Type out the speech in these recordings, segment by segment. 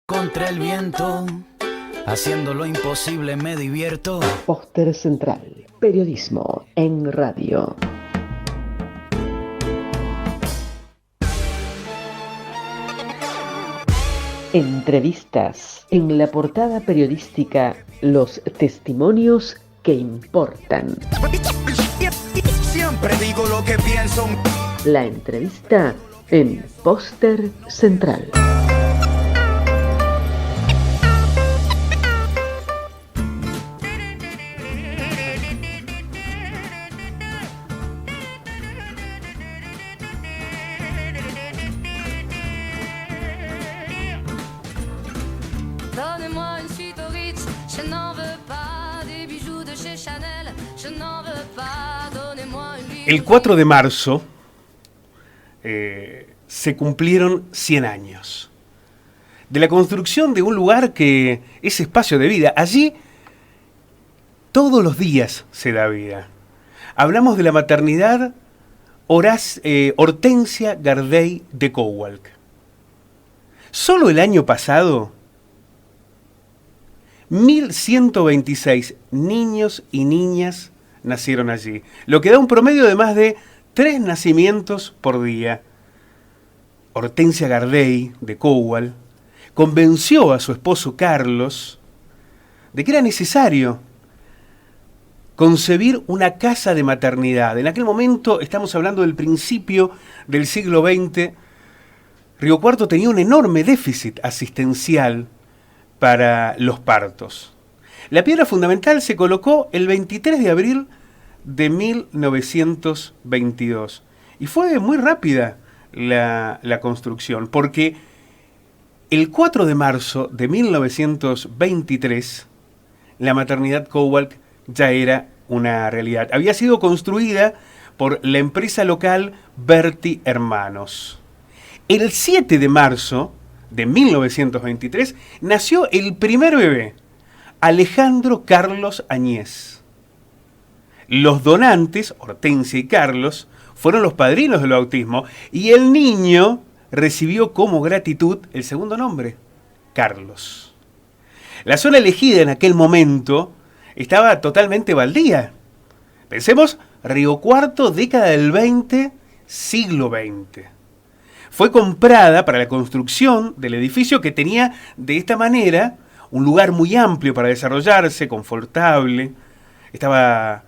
Contra el viento, haciendo lo imposible me divierto. Póster Central, periodismo en radio. Entrevistas. En la portada periodística, los testimonios que importan. Siempre digo lo que pienso. La entrevista en Póster Central. El 4 de marzo se cumplieron 100 años de la construcción de un lugar que es espacio de vida. Allí todos los días se da vida. Hablamos de la maternidad Hortensia Gardey de Kowalk. Solo el año pasado, 1.126 niños y niñas nacieron allí, lo que da un promedio de más de 3 nacimientos por día. Hortensia Gardey de Kowalk convenció a su esposo Carlos de que era necesario concebir una casa de maternidad. En aquel momento, estamos hablando del principio del siglo XX, Río Cuarto tenía un enorme déficit asistencial para los partos. La piedra fundamental se colocó el 23 de abril de 1922 y fue muy rápida la construcción, porque el 4 de marzo de 1923 la maternidad Kowalk ya era una realidad. Había sido construida por la empresa local Berti Hermanos. El 7 de marzo de 1923 nació el primer bebé, Alejandro Carlos Añez. Los donantes, Hortensia y Carlos, fueron los padrinos del bautismo y el niño recibió como gratitud el segundo nombre, Carlos. La zona elegida en aquel momento estaba totalmente baldía. Pensemos, Río Cuarto, década del 20, siglo XX. Fue comprada para la construcción del edificio, que tenía de esta manera un lugar muy amplio para desarrollarse, confortable. Estaba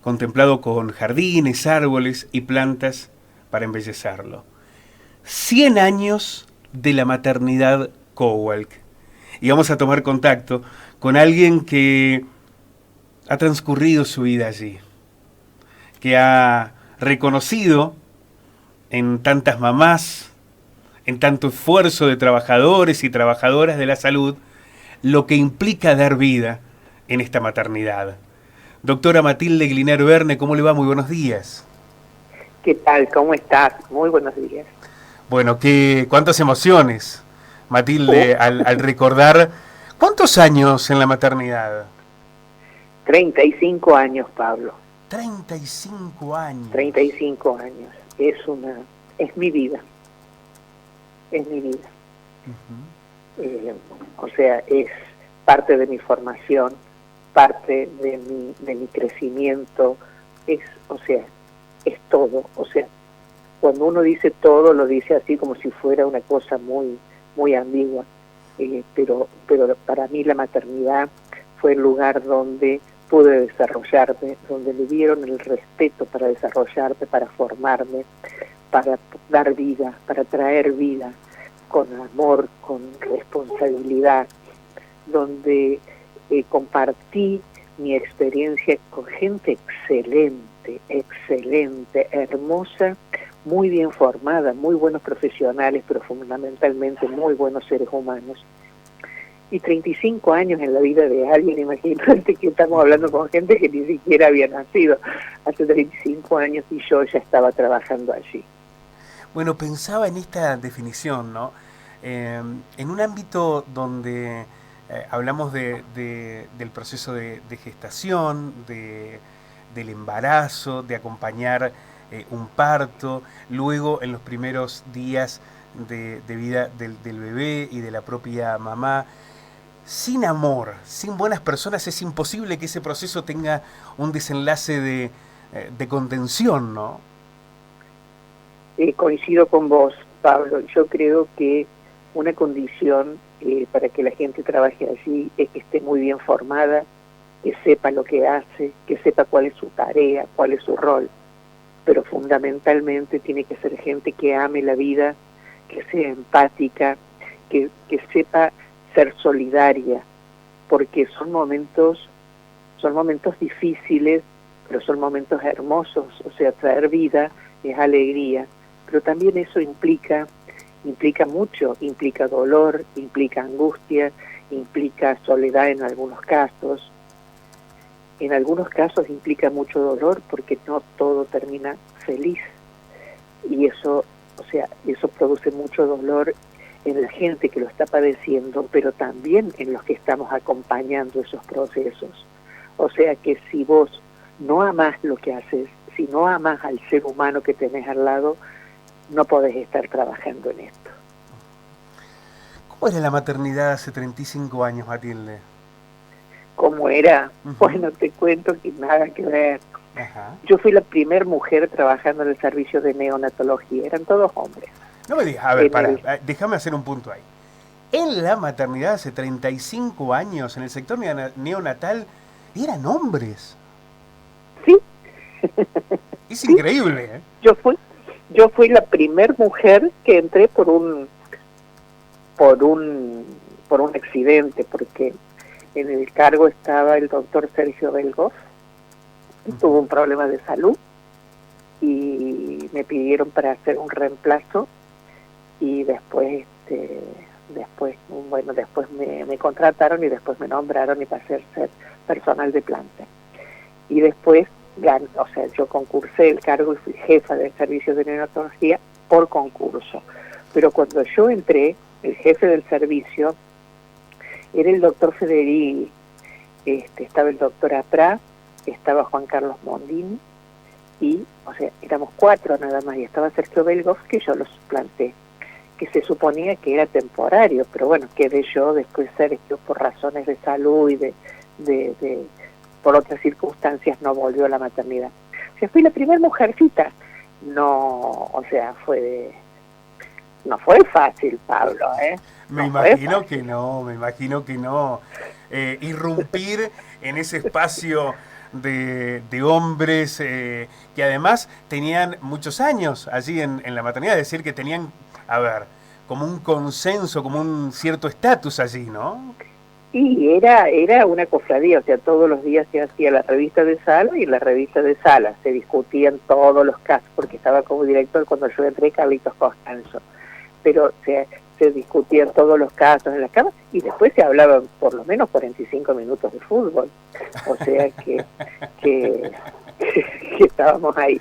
contemplado con jardines, árboles y plantas para embellecerlo. 100 años de la maternidad Kowalk. Y vamos a tomar contacto con alguien que ha transcurrido su vida allí, que ha reconocido en tantas mamás, en tanto esfuerzo de trabajadores y trabajadoras de la salud, lo que implica dar vida en esta maternidad. Doctora Matilde Gliner Verne, ¿cómo le va? Muy buenos días. ¿Qué tal? ¿Cómo estás? Muy buenos días. Bueno, cuántas emociones, Matilde, al recordar. ¿Cuántos años en la maternidad? 35 años, Pablo. 35 años. 35 años. Es mi vida. Es mi vida. Uh-huh. O sea, es parte de mi formación, parte de mi crecimiento, es todo. O sea, cuando uno dice todo, lo dice así como si fuera una cosa muy, muy ambigua. Pero para mí la maternidad fue el lugar donde pude desarrollarme, donde me dieron el respeto para desarrollarme, para formarme, para dar vida, para traer vida, con amor, con responsabilidad, donde compartí mi experiencia con gente excelente, hermosa, muy bien formada, muy buenos profesionales, pero fundamentalmente muy buenos seres humanos. Y 35 años en la vida de alguien, imagínate que estamos hablando con gente que ni siquiera había nacido hace 35 años y yo ya estaba trabajando allí. Bueno, pensaba en esta definición, ¿no? En un ámbito donde hablamos del proceso de gestación, del embarazo, de acompañar un parto, luego en los primeros días de vida del bebé y de la propia mamá. Sin amor, sin buenas personas, es imposible que ese proceso tenga un desenlace de contención, ¿no? Coincido con vos, Pablo. Yo creo que una condición para que la gente trabaje allí es que esté muy bien formada, que sepa lo que hace, que sepa cuál es su tarea, cuál es su rol. Pero fundamentalmente tiene que ser gente que ame la vida, que sea empática, que sepa ser solidaria, porque son momentos difíciles, pero son momentos hermosos. O sea, traer vida es alegría, pero también eso implica mucho, implica dolor, implica angustia, implica soledad en algunos casos. En algunos casos implica mucho dolor porque no todo termina feliz, y eso produce mucho dolor en la gente que lo está padeciendo, pero también en los que estamos acompañando esos procesos. O sea que si vos no amás lo que haces, si no amás al ser humano que tenés al lado, no podés estar trabajando en esto. ¿Cómo era la maternidad hace 35 años, Matilde? ¿Cómo era? Bueno, te cuento que nada que ver. Ajá. Yo fui la primera mujer trabajando en el servicio de neonatología, eran todos hombres. No me digas, a ver, déjame hacer un punto ahí. En la maternidad hace 35 años, en el sector neonatal, eran hombres. Sí. Es increíble, ¿eh? Yo fui la primera mujer que entré por un accidente, porque en el cargo estaba el doctor Sergio Belgoff, y tuvo un problema de salud, y me pidieron para hacer un reemplazo, y después me contrataron y después me nombraron y pasé a ser personal de planta. Y después, yo concursé el cargo y fui jefa del servicio de neonatología por concurso. Pero cuando yo entré, el jefe del servicio era el doctor Federighi, estaba el doctor Aprá, estaba Juan Carlos Mondini, y, éramos 4 nada más, y estaba Sergio Belgoff, que yo lo suplanté, que se suponía que era temporario, pero bueno, quedé yo, después Sergio, por razones de salud y por otras circunstancias, no volvió a la maternidad. O sea, fui la primera mujercita. No fue fácil, Pablo, ¿eh? Me imagino que no. Irrumpir en ese espacio de hombres que además tenían muchos años allí en la maternidad, es decir, que tenían, como un consenso, como un cierto estatus allí, ¿no? Y era una cofradía, o sea, todos los días se hacía la revista de sala, y en la revista de sala se discutían todos los casos, porque estaba como director cuando yo entré Carlitos Costanzo, pero se discutían todos los casos en la cama, y después se hablaban por lo menos 45 minutos de fútbol, o sea que estábamos ahí.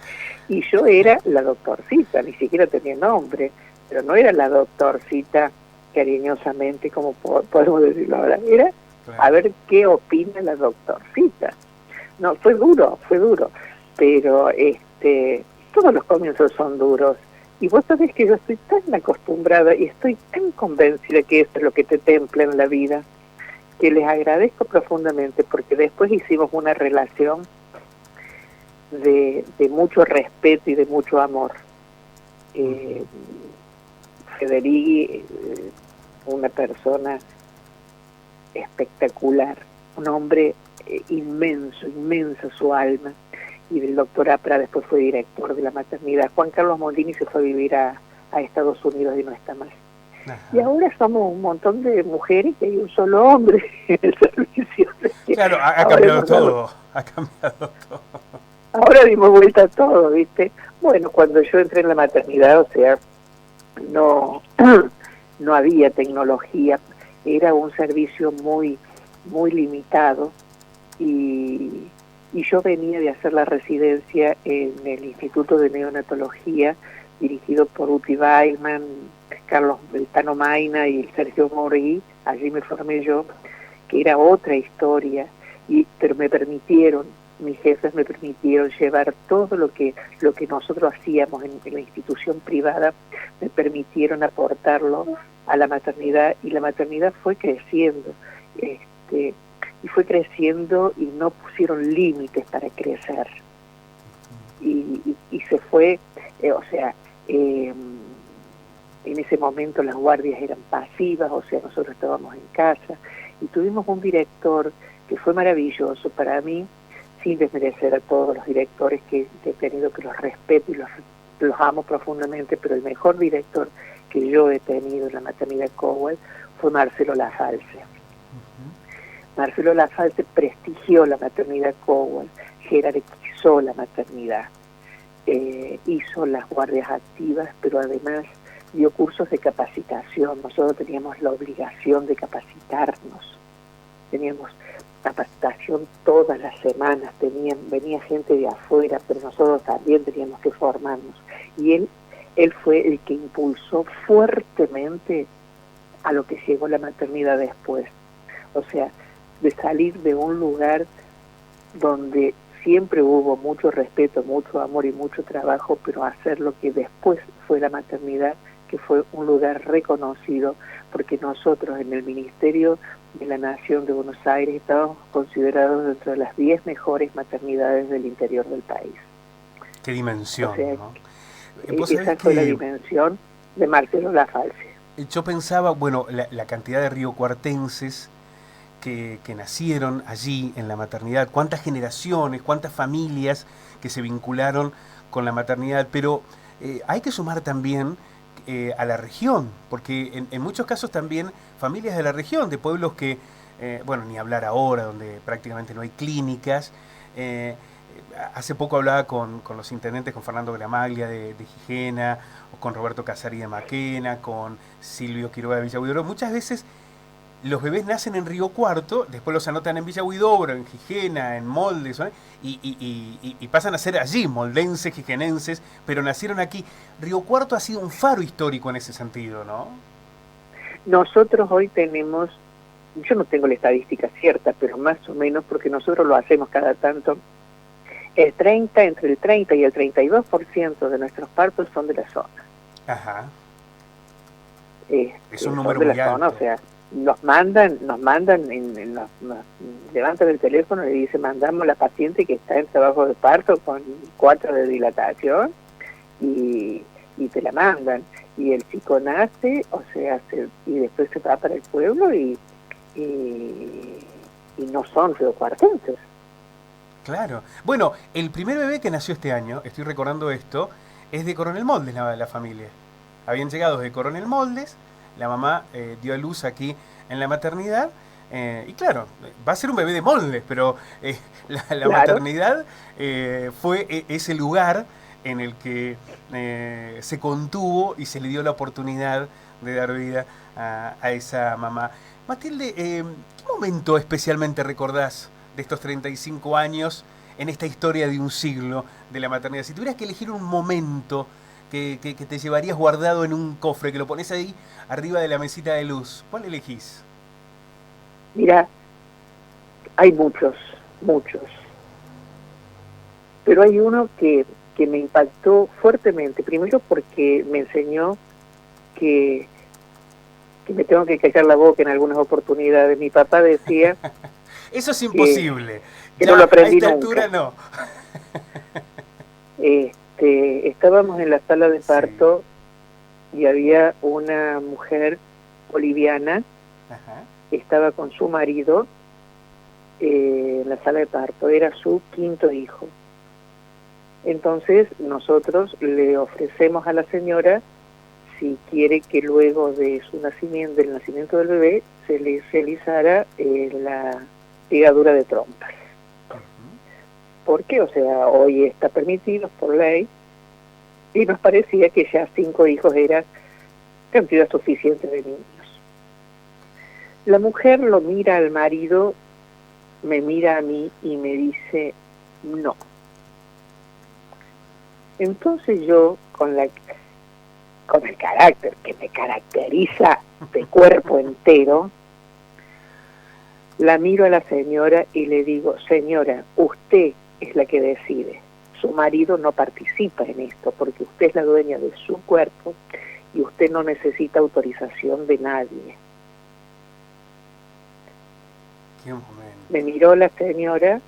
Y yo era la doctorcita, ni siquiera tenía nombre, pero no era la doctorcita cariñosamente, como podemos decirlo ahora, era a ver qué opina la doctorcita. No, fue duro, pero todos los comienzos son duros, y vos sabés que yo estoy tan acostumbrada y estoy tan convencida que eso es lo que te templa en la vida, que les agradezco profundamente, porque después hicimos una relación de mucho respeto y de mucho amor. Federighi, una persona espectacular, un hombre inmensa su alma, y el doctor Apra después fue director de la maternidad. Juan Carlos Mondini se fue a vivir a Estados Unidos y no está más. Ajá. Y ahora somos un montón de mujeres y hay un solo hombre en el servicio. Claro, ha cambiado todo. Ahora dimos vuelta a todo, ¿viste? Bueno, cuando yo entré en la maternidad, o sea, no había tecnología, era un servicio muy limitado, y yo venía de hacer la residencia en el Instituto de Neonatología, dirigido por Uti Weilman, Carlos Beltano Maina y Sergio Morí. Allí me formé yo, que era otra historia, pero me permitieron mis jefes me permitieron llevar todo lo que nosotros hacíamos en la institución privada, me permitieron aportarlo a la maternidad, y la maternidad fue creciendo, y fue creciendo y no pusieron límites para crecer. Y se fue, en ese momento las guardias eran pasivas, o sea, nosotros estábamos en casa, y tuvimos un director que fue maravilloso para mí, sin desmerecer a todos los directores que he tenido, que los respeto y los amo profundamente, pero el mejor director que yo he tenido en la maternidad Cowell fue Marcelo Lafalce. Marcelo Lafalce prestigió la maternidad Cowell, jerarquizó la maternidad, hizo las guardias activas, pero además dio cursos de capacitación. Nosotros teníamos la obligación de capacitarnos, teníamos capacitación todas las semanas, venía gente de afuera, pero nosotros también teníamos que formarnos. Y él fue el que impulsó fuertemente a lo que llegó la maternidad después. O sea, de salir de un lugar donde siempre hubo mucho respeto, mucho amor y mucho trabajo, pero hacer lo que después fue la maternidad, que fue un lugar reconocido, porque nosotros en el Ministerio de la Nación de Buenos Aires estábamos considerados dentro de las 10 mejores maternidades del interior del país. Qué dimensión, o sea, ¿no? Esa fue la dimensión de Marcelo Lafalce. Yo pensaba, bueno, la cantidad de riocuartenses que nacieron allí en la maternidad, cuántas generaciones, cuántas familias que se vincularon con la maternidad, pero hay que sumar también a la región, porque en muchos casos también familias de la región, de pueblos que, bueno, ni hablar ahora, donde prácticamente no hay clínicas. Hace poco hablaba con los intendentes, con Fernando Gramaglia de Gijena, o con Roberto Casari de Maquena, con Silvio Quiroga de Villa Huidobro. Muchas veces los bebés nacen en Río Cuarto, después los anotan en Villa Huidobro, en Gijena, en Moldes, ¿no? y pasan a ser allí, moldenses, jijenenses, pero nacieron aquí. Río Cuarto ha sido un faro histórico en ese sentido, ¿no? Nosotros hoy tenemos, yo no tengo la estadística cierta, pero más o menos, porque nosotros lo hacemos cada tanto, entre el 30 y el 32% de nuestros partos son de la zona. Ajá. Es un número de muy la alto. zona, o sea, nos mandan nos levantan el teléfono y dice, mandamos la paciente que está en trabajo de parto con 4 de dilatación y te la mandan. Y el chico nace, o sea, y después se va para el pueblo y no son riocuartenses. Claro. Bueno, el primer bebé que nació este año, estoy recordando esto, es de Coronel Moldes, la familia. Habían llegado de Coronel Moldes, la mamá dio a luz aquí en la maternidad, y claro, va a ser un bebé de Moldes, pero la Claro. maternidad fue ese lugar en el que se contuvo y se le dio la oportunidad de dar vida a esa mamá. Matilde, ¿qué momento especialmente recordás de estos 35 años en esta historia de un siglo de la maternidad? Si tuvieras que elegir un momento que te llevarías guardado en un cofre, que lo pones ahí arriba de la mesita de luz, ¿cuál elegís? Mira, hay muchos, pero hay uno que me impactó fuertemente, primero porque me enseñó que me tengo que callar la boca en algunas oportunidades. Mi papá decía... Eso es imposible. Que no lo aprendí a esta nunca. altura no. Estábamos en la sala de parto y había una mujer boliviana. Ajá. Estaba con su marido en la sala de parto, era su 5º hijo. Entonces nosotros le ofrecemos a la señora si quiere que luego de su nacimiento, del nacimiento del bebé, se le realizara la ligadura de trompas. ¿Por qué? O sea, hoy está permitido por ley, y nos parecía que ya 5 hijos era cantidad suficiente de niños. La mujer lo mira al marido, me mira a mí y me dice no. Entonces yo, con el carácter que me caracteriza de cuerpo entero, la miro a la señora y le digo, señora, usted es la que decide. Su marido no participa en esto porque usted es la dueña de su cuerpo y usted no necesita autorización de nadie. Qué momento. Me miró la señora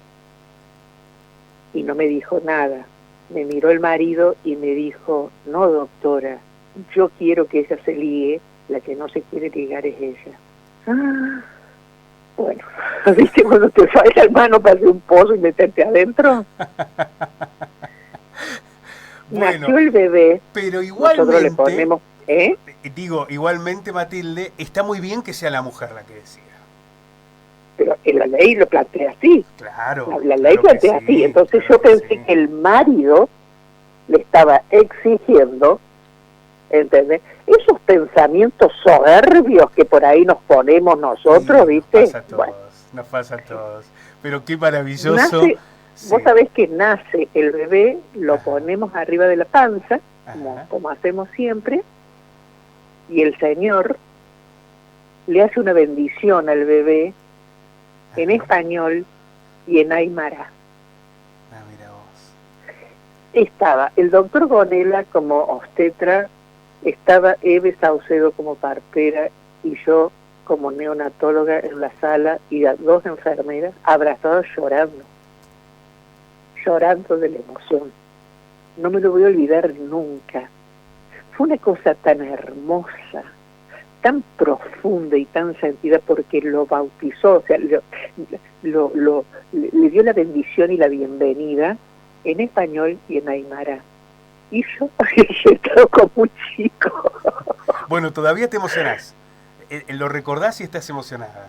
y no me dijo nada. Me miró el marido y me dijo, no doctora, yo quiero que ella se ligue, la que no se quiere ligar es ella. Ah, bueno, ¿viste cuando te falla el mano para hacer un pozo y meterte adentro? Bueno, nació el bebé, pero nosotros le igualmente, ponemos, igualmente, Matilde, está muy bien que sea la mujer la que decida. pero en la ley lo plantea así. Claro. La ley claro que plantea sí, así. Entonces claro yo pensé sí. que el marido le estaba exigiendo, ¿entendés? Esos pensamientos soberbios que por ahí nos ponemos nosotros, Sí, ¿viste? Nos pasa a todos, Bueno, nos pasa a todos. Pero qué maravilloso. nace, Sí. vos sabés que nace el bebé, lo Ajá. ponemos arriba de la panza, Ajá. como hacemos siempre, y el Señor le hace una bendición al bebé en Ajá. español y en aymara. Ah, mira vos. Estaba el doctor Gonela como obstetra, estaba Eve Saucedo como partera y yo como neonatóloga en la sala y las dos enfermeras abrazadas llorando de la emoción. No me lo voy a olvidar nunca. Fue una cosa tan hermosa, tan profunda y tan sentida porque lo bautizó, o sea, le dio la bendición y la bienvenida en español y en aymara. Y yo he estado como un chico. Bueno, todavía te emocionás. Lo recordás y estás emocionada.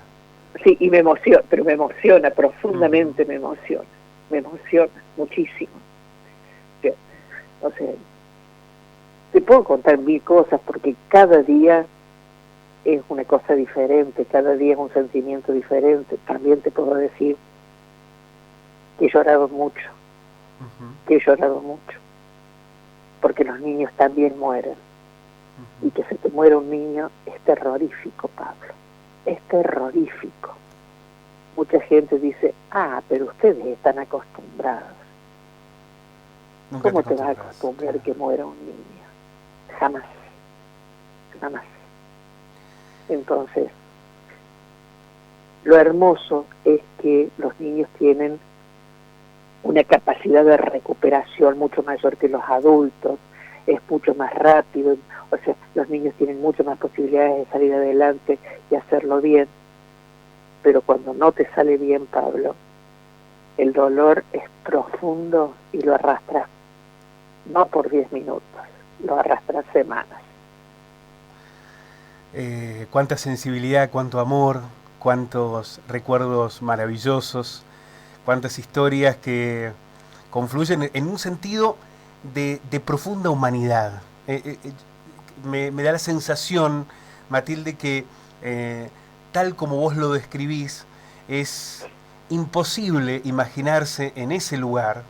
Sí, y me emociona, pero me emociona profundamente, me emociona muchísimo. O sea, te puedo contar 1000 cosas porque cada día es una cosa diferente, cada día es un sentimiento diferente. También te puedo decir que he llorado mucho, porque los niños también mueren. Y que se te muera un niño es terrorífico, Pablo, es terrorífico. Mucha gente dice, pero ustedes están acostumbrados. Nunca ¿Cómo te vas a acostumbras, acostumbrar claro. que muera un niño? Jamás, jamás. Entonces, lo hermoso es que los niños tienen una capacidad de recuperación mucho mayor que los adultos, es mucho más rápido, o sea, los niños tienen mucho más posibilidades de salir adelante y hacerlo bien, pero cuando no te sale bien, Pablo, el dolor es profundo y lo arrastras, no por 10 minutos, lo arrastras semanas. Cuánta sensibilidad, cuánto amor, cuántos recuerdos maravillosos, cuántas historias que confluyen en un sentido de profunda humanidad. Me da la sensación, Matilde, que tal como vos lo describís, es imposible imaginarse en ese lugar,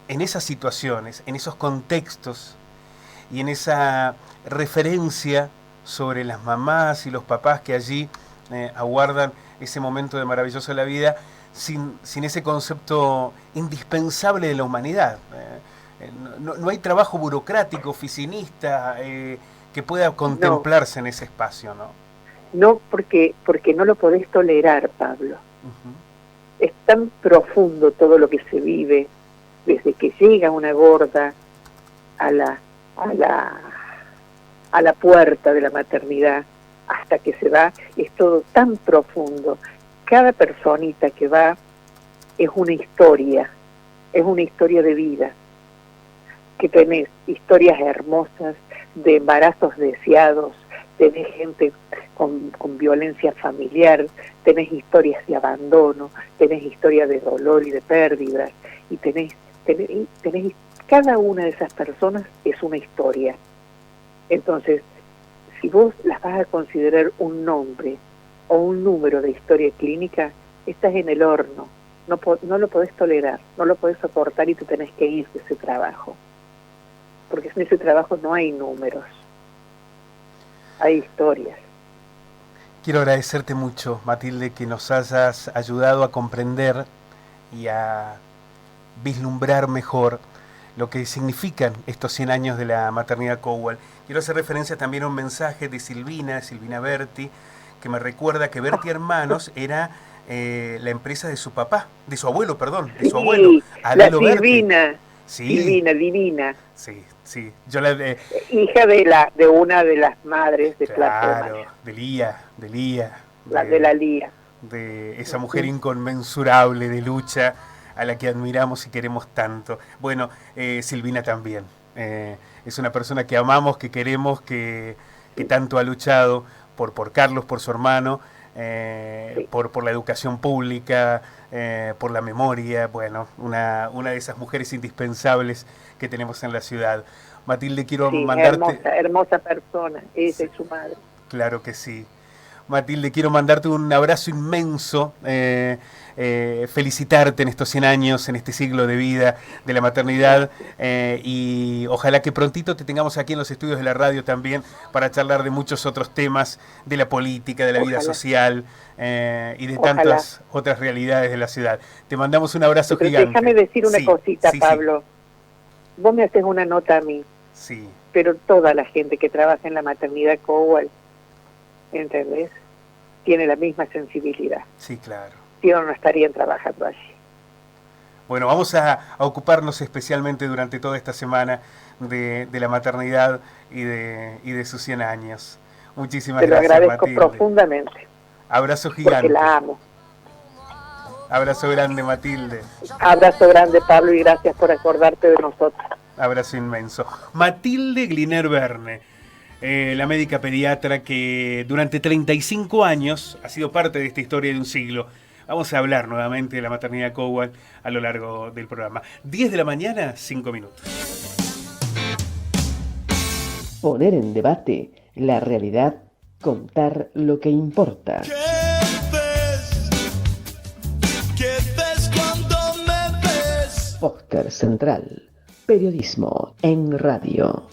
en esas situaciones, en esos contextos y en esa referencia sobre las mamás y los papás que allí aguardan ese momento de maravilloso de la vida, sin ese concepto indispensable de la humanidad. No hay trabajo burocrático, oficinista, que pueda contemplarse en ese espacio, ¿no? No, porque no lo podés tolerar, Pablo. Es tan profundo todo lo que se vive, desde que llega una gorda a la puerta de la maternidad hasta que se va, es todo tan profundo. Cada personita que va es una historia de vida, que tenés historias hermosas de embarazos deseados, tenés gente con violencia familiar, tenés historias de abandono, tenés historias de dolor y de pérdidas, y tenés cada una de esas personas es una historia. Entonces, si vos las vas a considerar un nombre o un número de historia clínica, estás en el horno, no lo podés tolerar, no lo podés soportar y te tenés que ir de ese trabajo, porque en ese trabajo no hay números, hay historias. Quiero agradecerte mucho, Matilde, que nos hayas ayudado a comprender y a vislumbrar mejor lo que significan estos 100 años de la maternidad Cowell. Quiero hacer referencia también a un mensaje de Silvina Berti, que me recuerda que Berti Hermanos era la empresa de su papá, de su abuelo, Adelo la Silvina, Berti. Sí. Silvina, divina. Sí. Hija de una de las madres de Plaza de Mayo. de Lía. De la Lía. De esa mujer inconmensurable de lucha a la que admiramos y queremos tanto. Bueno, Silvina también. Es una persona que amamos, que queremos, que tanto ha luchado por Carlos, por su hermano, por la educación pública, por la memoria. Bueno, una de esas mujeres indispensables que tenemos en la ciudad. Matilde, quiero mandarte... Hermosa persona, esa es su madre. Claro que sí. Matilde, quiero mandarte un abrazo inmenso, felicitarte en estos 100 años, en este siglo de vida de la maternidad, y ojalá que prontito te tengamos aquí en los estudios de la radio también para charlar de muchos otros temas, de la política, de la vida social y de tantas otras realidades de la ciudad. Te mandamos un abrazo gigante. Déjame decir una cosita, Pablo. Sí. Vos me haces una nota a mí, pero toda la gente que trabaja en la maternidad Cowell, ¿entendés? Tiene la misma sensibilidad. Sí, claro. Si no, no estarían trabajando allí. Bueno, vamos a ocuparnos especialmente durante toda esta semana de la maternidad y de sus 100 años. Muchísimas gracias, Matilde. Te lo agradezco profundamente. Abrazo gigante. Porque la amo. Abrazo grande, Matilde. Abrazo grande, Pablo, y gracias por acordarte de nosotros. Abrazo inmenso. Matilde Gliner Verne, la médica pediatra que durante 35 años ha sido parte de esta historia de un siglo. Vamos a hablar nuevamente de la maternidad Cowell a lo largo del programa. 10 de la mañana, 5 minutos. Poner en debate la realidad, contar lo que importa. ¿Qué ves cuando me ves? Póster Central. Periodismo en radio.